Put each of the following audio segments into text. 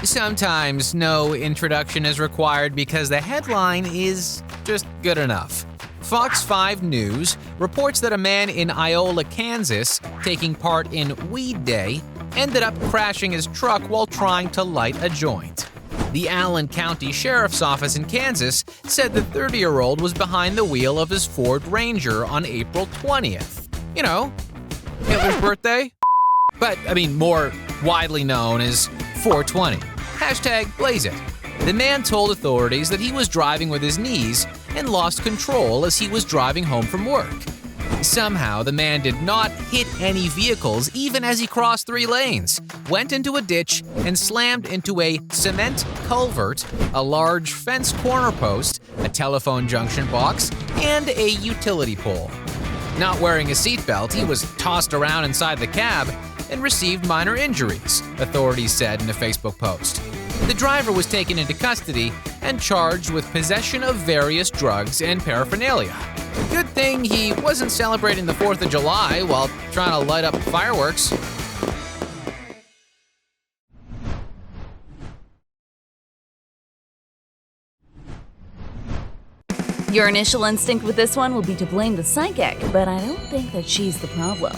Sometimes no introduction is required because the headline is just good enough. Fox 5 News reports that a man in Iola, Kansas, taking part in Weed Day, ended up crashing his truck while trying to light a joint. The Allen County Sheriff's Office in Kansas said the 30-year-old was behind the wheel of his Ford Ranger on April 20th. You know, Hitler's birthday? But, more widely known as 420. #Blaze It. The man told authorities that he was driving with his knees and lost control as he was driving home from work. Somehow, the man did not hit any vehicles even as he crossed 3 lanes, went into a ditch, and slammed into a cement culvert, a large fence corner post, a telephone junction box, and a utility pole. Not wearing a seatbelt, he was tossed around inside the cab and received minor injuries, authorities said in a Facebook post. The driver was taken into custody and charged with possession of various drugs and paraphernalia. Good thing he wasn't celebrating the 4th of July while trying to light up fireworks. Your initial instinct with this one will be to blame the psychic, but I don't think that she's the problem.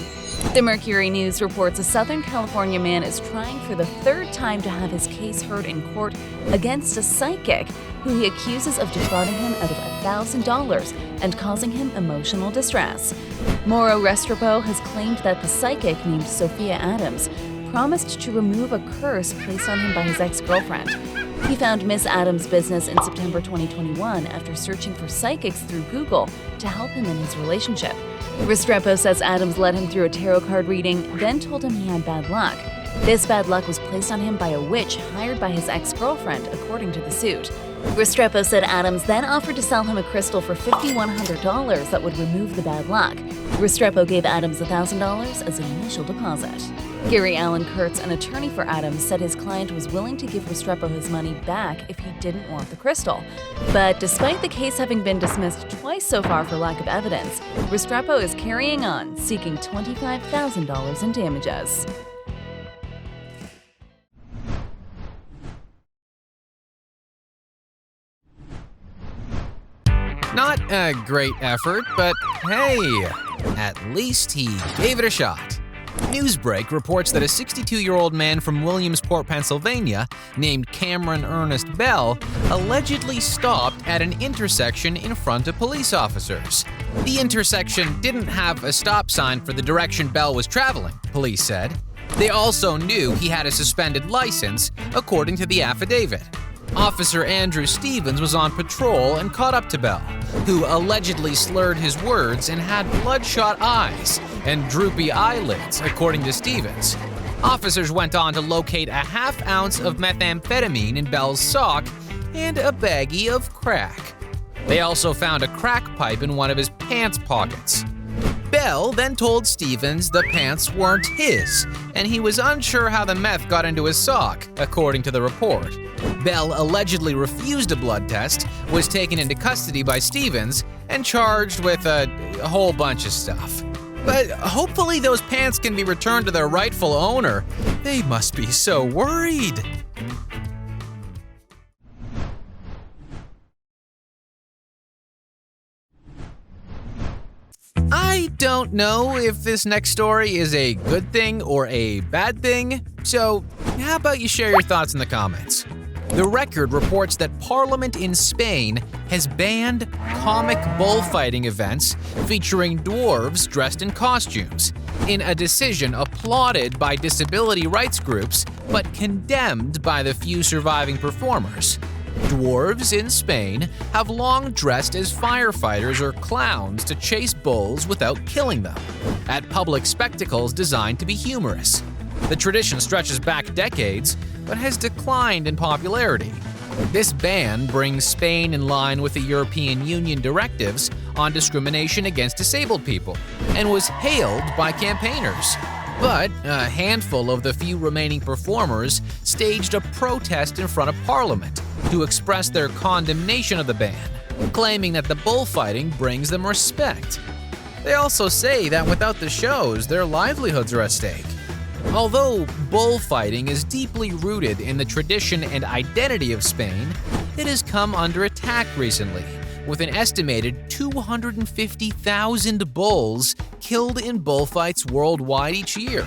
The Mercury News reports a Southern California man is trying for the 3rd time to have his case heard in court against a psychic who he accuses of defrauding him out of $1,000 and causing him emotional distress. Mauro Restrepo has claimed that the psychic, named Sophia Adams, promised to remove a curse placed on him by his ex-girlfriend. He found Miss Adams' business in September 2021 after searching for psychics through Google to help him in his relationship. Restrepo says Adams led him through a tarot card reading, then told him he had bad luck. This bad luck was placed on him by a witch hired by his ex-girlfriend, according to the suit. Restrepo said Adams then offered to sell him a crystal for $5,100 that would remove the bad luck. Restrepo gave Adams $1,000 as an initial deposit. Gary Allen Kurtz, an attorney for Adams, said his client was willing to give Restrepo his money back if he didn't want the crystal. But despite the case having been dismissed twice so far for lack of evidence, Restrepo is carrying on, seeking $25,000 in damages. Not a great effort, but hey, at least he gave it a shot. Newsbreak reports that a 62-year-old man from Williamsport, Pennsylvania, named Cameron Ernest Bell, allegedly stopped at an intersection in front of police officers. The intersection didn't have a stop sign for the direction Bell was traveling, police said. They also knew he had a suspended license, according to the affidavit. Officer Andrew Stevens was on patrol and caught up to Bell, who allegedly slurred his words and had bloodshot eyes and droopy eyelids, according to Stevens. Officers went on to locate a half ounce of methamphetamine in Bell's sock and a baggie of crack. They also found a crack pipe in one of his pants pockets. Bell then told Stevens the pants weren't his, and he was unsure how the meth got into his sock, according to the report. Bell allegedly refused a blood test, was taken into custody by Stevens, and charged with a whole bunch of stuff. But hopefully those pants can be returned to their rightful owner. They must be so worried. I don't know if this next story is a good thing or a bad thing, so how about you share your thoughts in the comments? The Record reports that Parliament in Spain has banned comic bullfighting events featuring dwarves dressed in costumes, in a decision applauded by disability rights groups but condemned by the few surviving performers. Dwarves in Spain have long dressed as firefighters or clowns to chase bulls without killing them, at public spectacles designed to be humorous. The tradition stretches back decades, but has declined in popularity. This ban brings Spain in line with the European Union directives on discrimination against disabled people, and was hailed by campaigners. But a handful of the few remaining performers staged a protest in front of Parliament to express their condemnation of the ban, claiming that the bullfighting brings them respect. They also say that without the shows, their livelihoods are at stake. Although bullfighting is deeply rooted in the tradition and identity of Spain, it has come under attack recently, with an estimated 250,000 bulls killed in bullfights worldwide each year.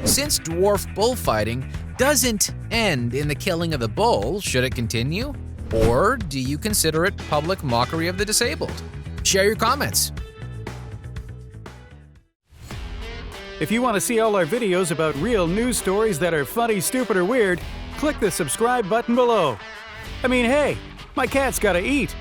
Since dwarf bullfighting doesn't end in the killing of the bull, should it continue? Or do you consider it public mockery of the disabled? Share your comments. If you want to see all our videos about real news stories that are funny, stupid, or weird, click the subscribe button below. I mean, hey, my cat's gotta eat.